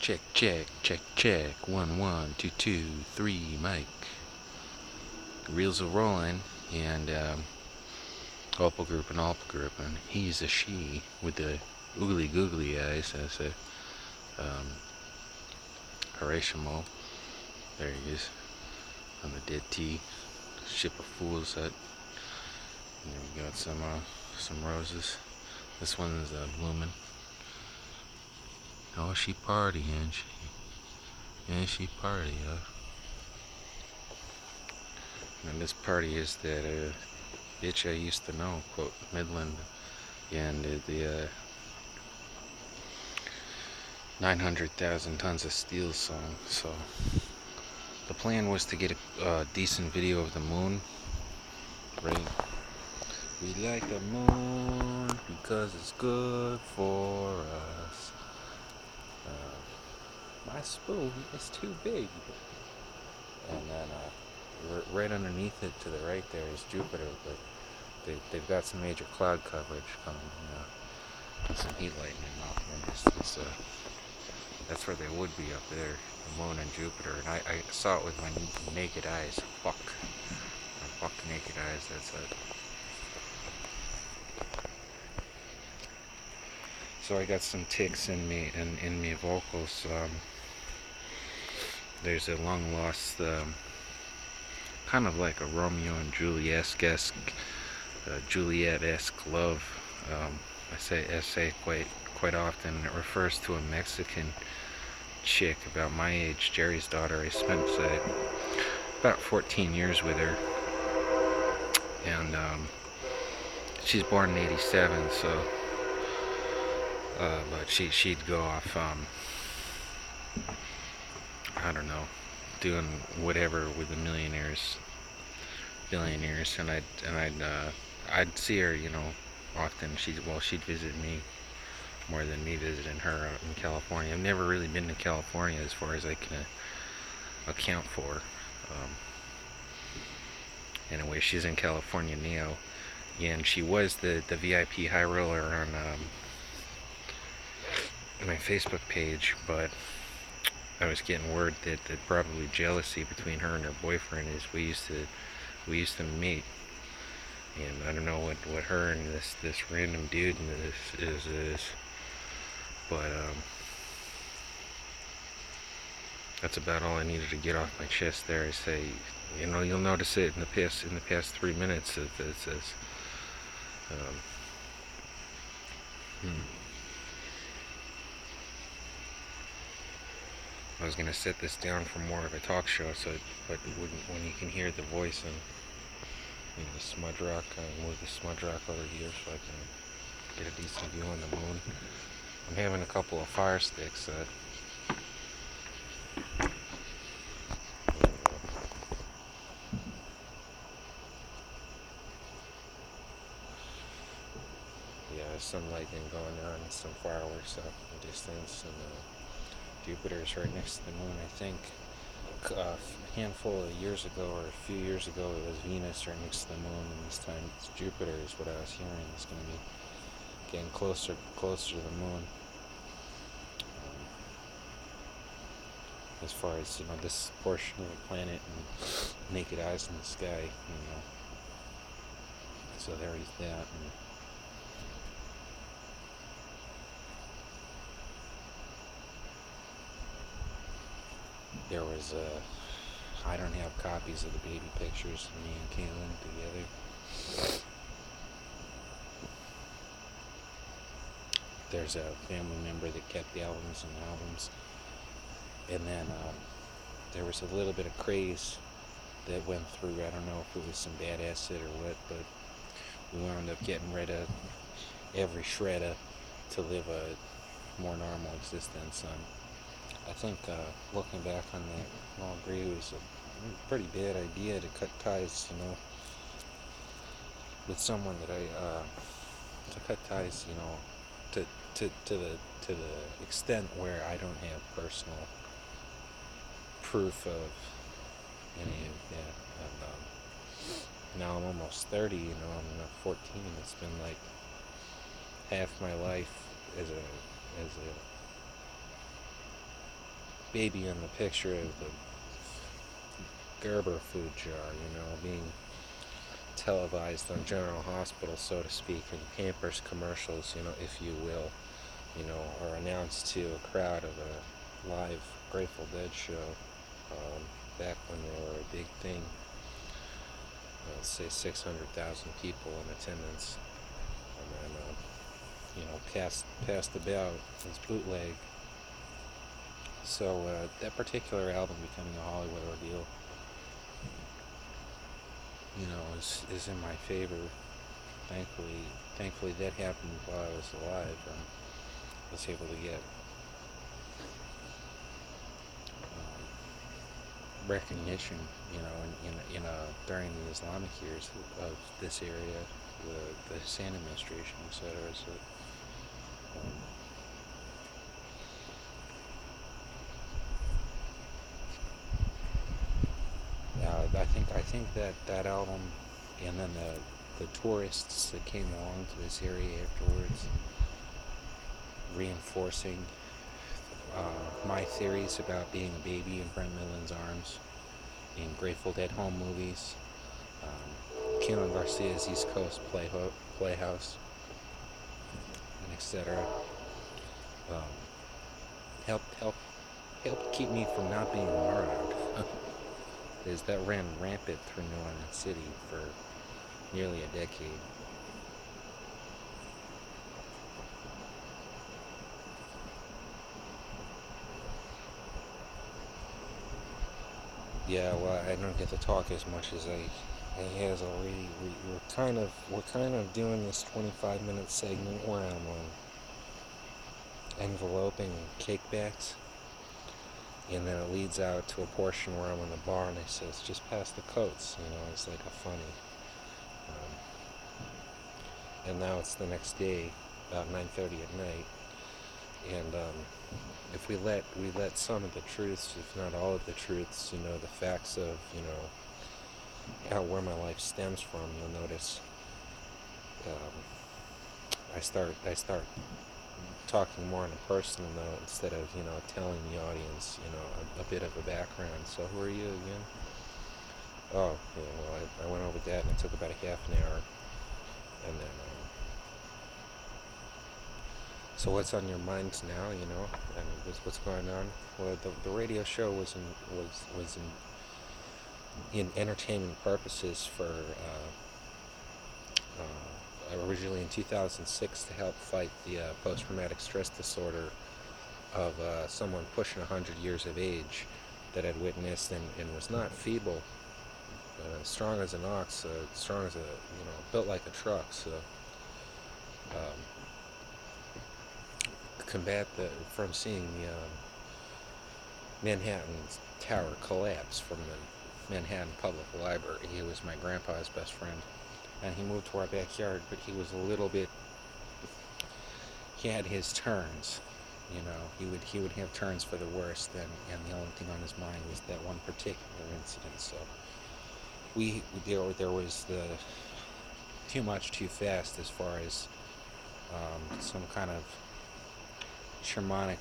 Check, check, check, check. 1, 1, 2, 2, 3, Mike. The reels are rolling, and Alpha Group and he's a she with the oogly googly eyes, as a Horatio. There he is on the dead T ship of fools. That. And then we got some roses. This one's blooming. Oh, she partying. She party, huh? And this party is that bitch I used to know, quote, Midland, and the 900,000 tons of steel song. So the plan was to get a decent video of the moon, right? We like the moon because it's good for us. My spoon is too big. And then right underneath it to the right there is Jupiter, but they've got some major cloud coverage coming, some heat lightning off them. That's where they would be up there, the moon and Jupiter. And I saw it with my naked eyes. My naked eyes, that's it. So I got some ticks in me vocals. There's a long lost, kind of like a Romeo and Juliet-esque love. I say quite often. It refers to a Mexican chick about my age, Jerry's daughter. I spent about 14 years with her, and she's born in '87, so but she'd go off, I don't know, doing whatever with the billionaires, and I'd see her, often. She'd visit me more than me visiting her out in California. I've never really been to California as far as I can account for. Anyway, she's in California now, and she was the VIP high roller on my Facebook page, but I was getting word that probably jealousy between her and her boyfriend is we used to meet, and I don't know what her and this random dude is, but that's about all I needed to get off my chest there. I say, you'll notice it in the past 3 minutes. It says, I was gonna set this down for more of a talk show, but when you can hear the voice and the smudge rock, move the smudge rock over here so I can get a decent view on the moon. I'm having a couple of fire sticks. There's some lightning going on, some fireworks up in the distance, and Jupiter's right next to the moon. I think a handful of years ago, or a few years ago, it was Venus right next to the moon, and this time it's Jupiter is what I was hearing. It's going to be getting closer to the moon. As far as this portion of the planet and naked eyes in the sky, so there is that. And there was I don't have copies of the baby pictures of me and Kaylin together. There's a family member that kept the albums, and then there was a little bit of craze that went through. I don't know if it was some bad acid or what, but we wound up getting rid of every shredder to live a more normal existence. I think looking back on that, I'll agree it was a pretty bad idea to cut ties, with someone that to cut ties, to the extent where I don't have personal proof of any of that. And now I'm almost 30, I'm not 14. It's been like half my life as a baby in the picture of the Gerber food jar, being televised on General Hospital, so to speak, and Pampers commercials, if you will, are announced to a crowd of a live Grateful Dead show back when they were a big thing. Let's say 600,000 people in attendance, and then passed about as bootleg. So that particular album becoming a Hollywood ordeal, is in my favor. Thankfully that happened while I was alive. I was able to get recognition, during the Islamic years of this area, the Hussein administration, etc. So, I think that album, and then the tourists that came along to this area afterwards, reinforcing my theories about being a baby in Brent Millen's arms, in Grateful Dead home movies, Kino Garcia's East Coast Playhouse, and etc. Um, helped keep me from not being murdered. Is that ran rampant through New Orleans City for nearly a decade. Yeah, well, I don't get to talk as much as I has already. We're kind of doing this 25-minute segment where I'm enveloping kickbacks, and then it leads out to a portion where I'm in the bar and I says, just pass the coats, it's like a funny. And now it's the next day, about 9:30 at night, and if we let some of the truths, if not all of the truths, the facts of where my life stems from, you'll notice I start talking more on a personal note instead of telling the audience a bit of a background. So who are you again? Oh, yeah, well, I went over that and it took about a half an hour, and then so what's on your minds now? And what's going on? Well, the radio show was in entertainment purposes for originally in 2006 to help fight the post-traumatic stress disorder of someone pushing 100 years of age that had witnessed and was not feeble, strong as an ox, strong as built like a truck. So combat from seeing the Manhattan Tower collapse from the Manhattan Public Library. He was my grandpa's best friend, and he moved to our backyard, but he was a little bit, he had his turns, he would have turns for the worst, and the only thing on his mind was that one particular incident. So there was the too much too fast as far as some kind of shamanic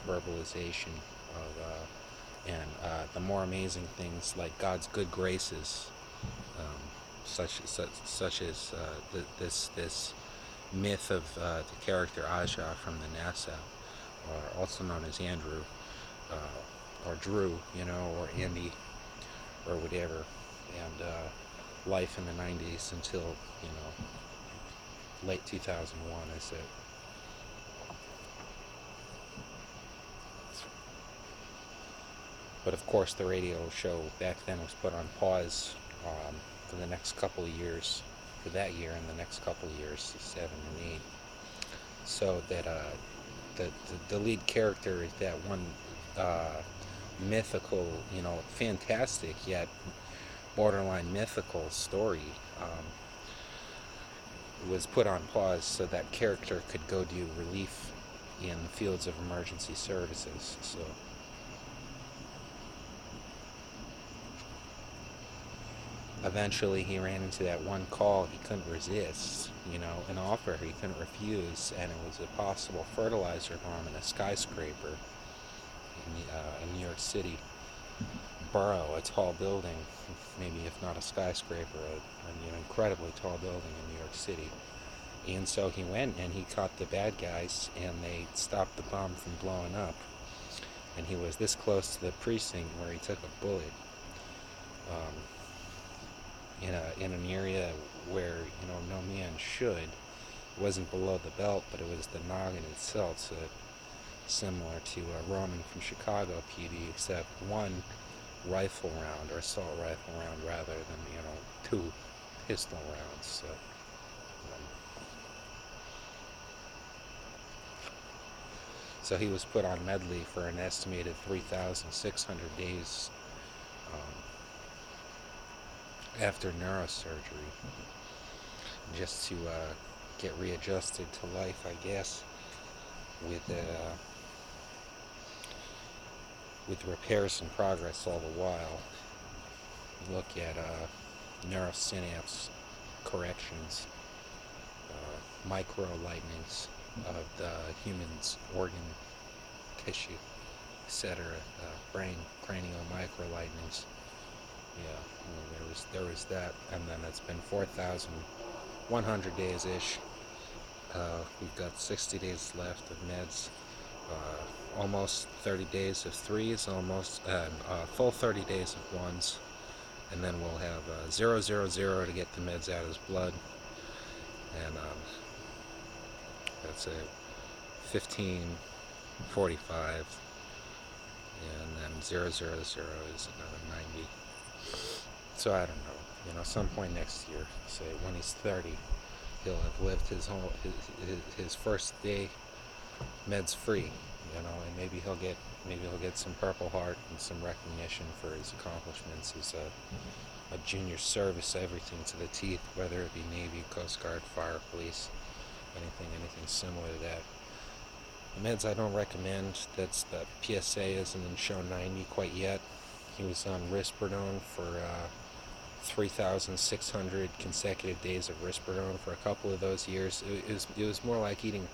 verbalization of the more amazing things like God's good graces, such as this myth of the character Aja from the NASA, or also known as Andrew, or Drew, or Andy, or whatever, and life in the 90s until late 2001, I said. But of course, the radio show back then was put on pause for the next couple of years, for that year and the next couple of years, 7 and 8. So that the lead character is that one mythical, fantastic yet borderline mythical story was put on pause so that character could go do relief in the fields of emergency services. So eventually he ran into that one call he couldn't resist, an offer he couldn't refuse, and it was a possible fertilizer bomb in a skyscraper. in New York City borough, a tall building, maybe if not a skyscraper, an incredibly tall building in New York City. And so he went and he caught the bad guys, and they stopped the bomb from blowing up. And he was this close to the precinct where he took a bullet, um, in an area where no man should. It wasn't below the belt, but it was the noggin itself. So similar to Roman from Chicago PD, except one rifle round, or assault rifle round, rather than two pistol rounds. So he was put on med leave for an estimated 3,600 days after neurosurgery, just to get readjusted to life, I guess, with repairs in progress all the while. Look at neurosynapse corrections, micro lightnings of the human's organ tissue, etc. Brain cranial micro lightnings. Yeah, there was that, and then it's been 4,100 days ish. We've got 60 days left of meds. Almost 30 days of threes, almost full 30 days of ones, and then we'll have 000 to get the meds out of his blood, and that's it. 15:45, and then 000 is another 90. So I don't know. Some point next year, say when he's 30, he'll have lived his first day meds free. And maybe he'll get some Purple Heart and some recognition for his accomplishments as a junior service, everything to the teeth, whether it be Navy, Coast Guard, Fire, Police, anything similar to that. The meds I don't recommend. That's the PSA isn't shown 90 quite yet. He was on Risperidone for 3,600 consecutive days of Risperidone for a couple of those years. It was more like eating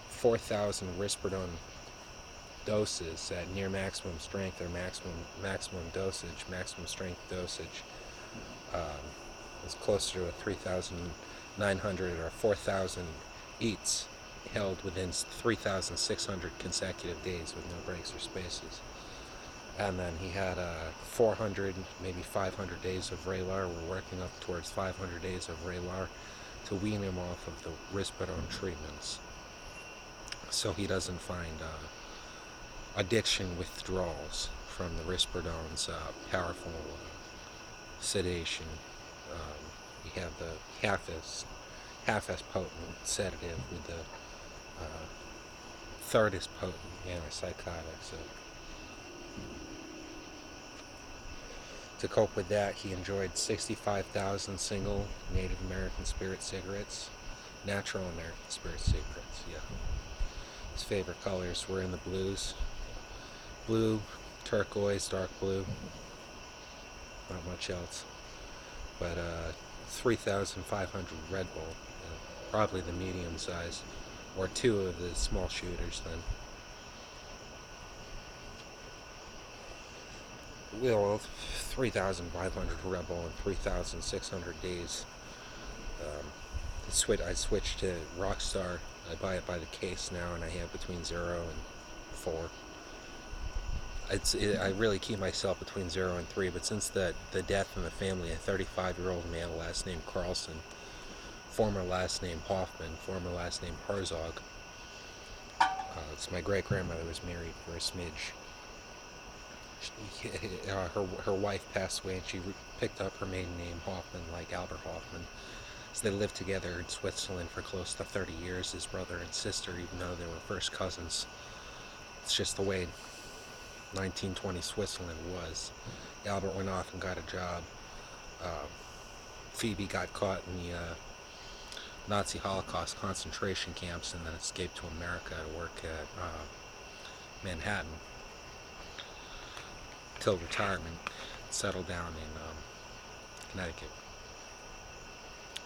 4,000 Risperidone doses at near maximum strength, or maximum strength dosage. It's closer to a 3,900 or 4,000 eats held within 3,600 consecutive days with no breaks or spaces. And then he had 400, maybe 500 days of Vraylar. We're working up towards 500 days of Vraylar to wean him off of the Risperidone treatments, so he doesn't find addiction withdrawals from the Risperidone's powerful sedation. You have the half as potent sedative with the third as potent antipsychotic. So to cope with that, he enjoyed 65,000 single Native American spirit cigarettes, natural American spirit cigarettes. Yeah. His favorite colors were in the blues. Blue, turquoise, dark blue. Not much else. But 3,500 Red Bull. Probably the medium size. Or two of the small shooters then. Well, 3,500 Red Bull in 3,600 days. I switched to Rockstar. I buy it by the case now, and I have between 0 and 4. I really keep myself between 0 and 3, but since the death in the family, a 35-year-old male, last name Carlson, former last name Hoffman, former last name Herzog. It's my great-grandmother was married for a smidge. Her wife passed away, and she picked up her maiden name Hoffman, like Albert Hoffman. So they lived together in Switzerland for close to 30 years, his brother and sister, even though they were first cousins. It's just the way 1920 Switzerland was. Albert went off and got a job. Phoebe got caught in the Nazi Holocaust concentration camps and then escaped to America to work at Manhattan till retirement. Settled down in Connecticut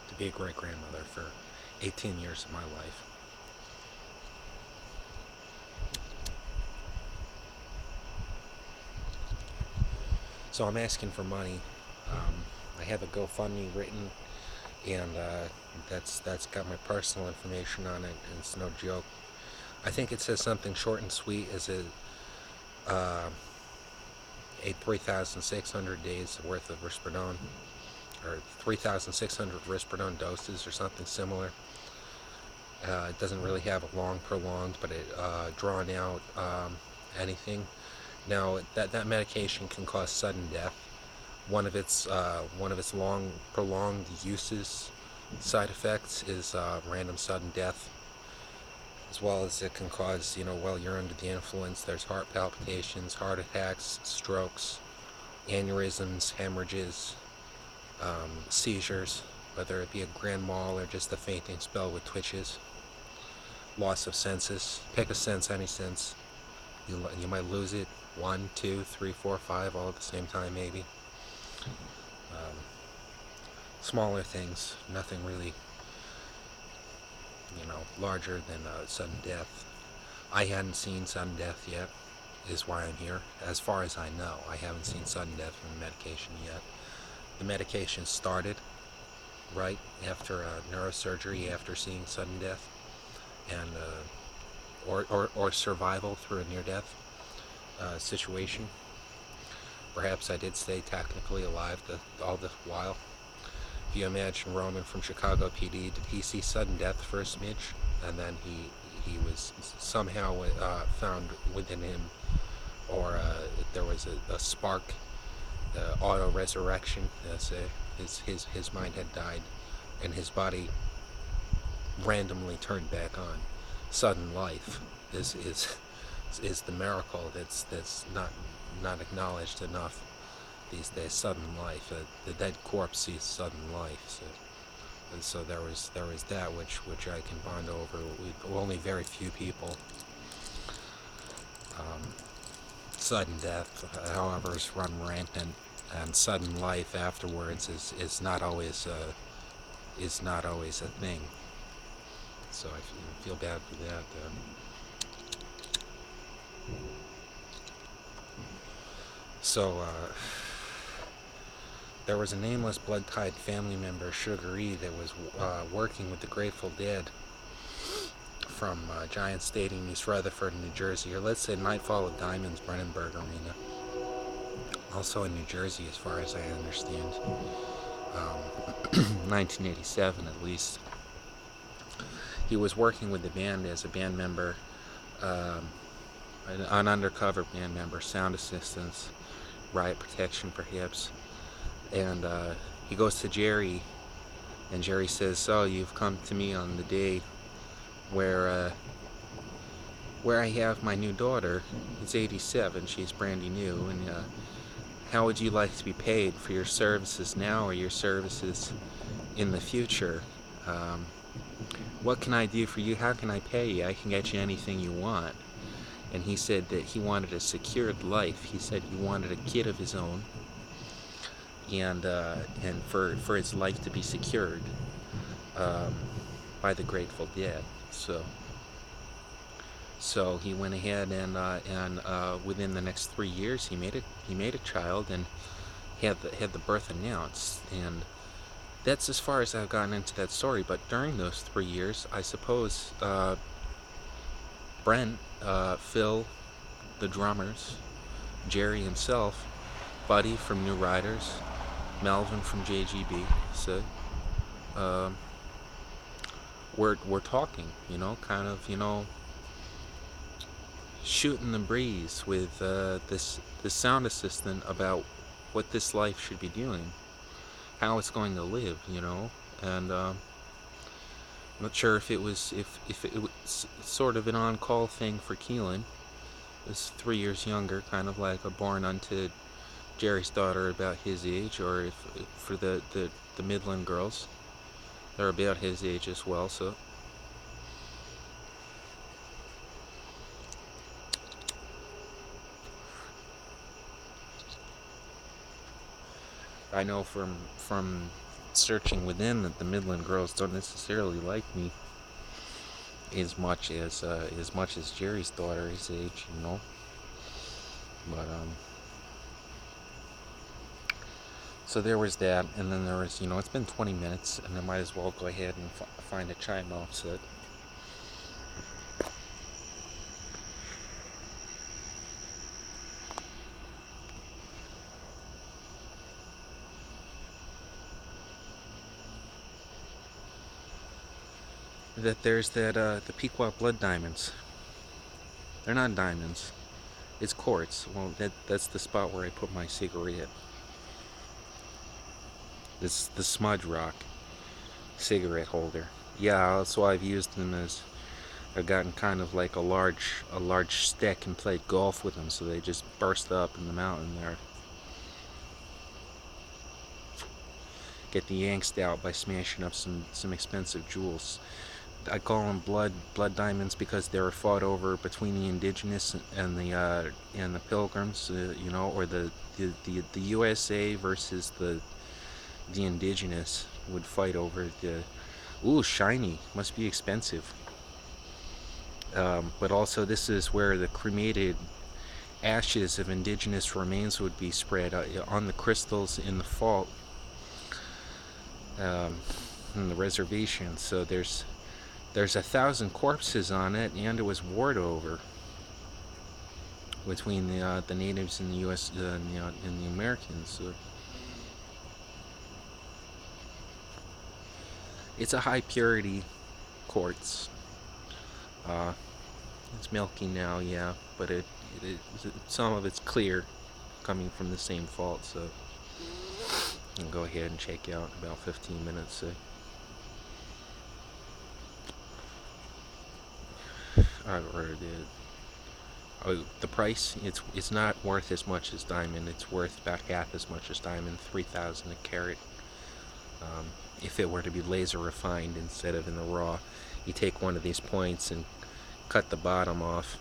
to be a great-grandmother for 18 years of my life. So I'm asking for money. I have a GoFundMe written, and that's got my personal information on it, and it's no joke. I think it says something short and sweet as a 3,600 days worth of risperidone, or 3,600 risperidone doses, or something similar. It doesn't really have a long prolonged, but it drawn out anything. Now that medication can cause sudden death. One of its long prolonged uses side effects is random sudden death, as well as it can cause, while you're under the influence, there's heart palpitations, heart attacks, strokes, aneurysms, hemorrhages, seizures, whether it be a grand mal or just a fainting spell with twitches, loss of senses. Pick a sense, any sense. You might lose it 1, 2, 3, 4, 5 all at the same time, maybe. Smaller things, nothing really, larger than sudden death. I hadn't seen sudden death yet, is why I'm here. As far as I know, I haven't seen sudden death from the medication yet. The medication started right after neurosurgery, after seeing sudden death, and or survival through a near-death situation. Perhaps I did stay technically alive all the while. If you imagine Roman from Chicago PD, did he see sudden death for a smidge? And then he was somehow found within him, or there was a spark, auto-resurrection. His mind had died, and his body randomly turned back on. Sudden life is the miracle that's not acknowledged enough these days. Sudden life, the dead corpse sees sudden life. So there was that which I can bond over with only very few people. Sudden death, however, is run rampant, and sudden life afterwards is not always a thing. So I feel bad for that. There was a nameless blood-tied family member, Sugar E, that was working with the Grateful Dead from Giant Stadium, East Rutherford, New Jersey, or let's say Nightfall of Diamonds, Brennenburg Arena. Also in New Jersey, as far as I understand. 1987, at least. He was working with the band as a band member, an undercover band member, sound assistance, riot protection, perhaps. And he goes to Jerry, and Jerry says, "So you've come to me on the day where I have my new daughter. It's 87. She's brandy new. And how would you like to be paid for your services now or your services in the future? What can I do for you? How can I pay you? I can get you anything you want." And he said that he wanted a secured life. He said he wanted a kid of his own, and for his life to be secured by the Grateful Dead. So he went ahead and within the next 3 years he made a child and had the birth announced. And that's as far as I've gotten into that story. But during those 3 years, I suppose Brent, Phil, the drummers, Jerry himself, Buddy from New Riders, Melvin from JGB, so we're talking, kind of, shooting the breeze with this sound assistant about what this life should be doing, how it's going to live, and I'm not sure if it was sort of an on-call thing for Keelan. Is 3 years younger, kind of like a born unto Jerry's daughter about his age, or if for the Midland girls, they're about his age as well. So I know from searching within that the Midland girls don't necessarily like me as much as Jerry's daughter is age, but So there was that, and then there was, it's been 20 minutes, and I might as well go ahead and find a chime offset. That there's the Pequot blood diamonds. They're not diamonds. It's quartz. Well, that's the spot where I put my cigarette. This the smudge rock cigarette holder. Yeah, that's why I've used them as I've gotten kind of like a large stick and played golf with them, so they just burst up in the mountain there. Get the angst out by smashing up some expensive jewels. I call them blood diamonds because they were fought over between the indigenous and the pilgrims, or the USA versus the indigenous would fight over the. Ooh, shiny, must be expensive. But also, this is where the cremated ashes of indigenous remains would be spread on the crystals in the fault, um, in the reservation. So there's 1,000 corpses on it, and it was warred over between the natives and the U.S. And the Americans. So it's a high purity quartz. Uh, it's milky now, yeah, but some of it's clear, coming from the same fault. So I'll go ahead and check out in about 15 minutes. So. Or the price, it's not worth as much as diamond. It's worth about half as much as diamond, 3,000 a carat. If it were to be laser refined instead of in the raw, you take one of these points and cut the bottom off,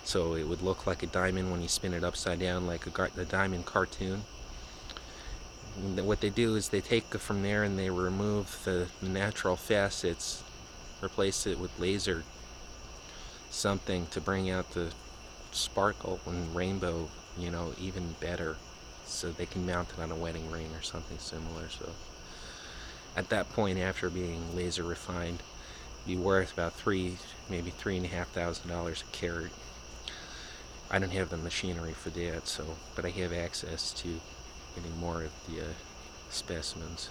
so it would look like a diamond when you spin it upside down, like a diamond cartoon. And what they do is they take it from there and they remove the natural facets, replace it with laser something to bring out the sparkle and rainbow, even better, so they can mount it on a wedding ring or something similar. So at that point, after being laser refined, be worth about maybe $3,500 a carat. I don't have the machinery for that, but I have access to getting more of the specimens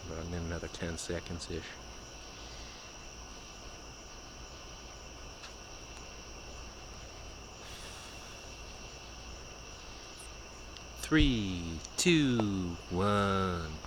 about in another 10 seconds ish. 3, 2, 1.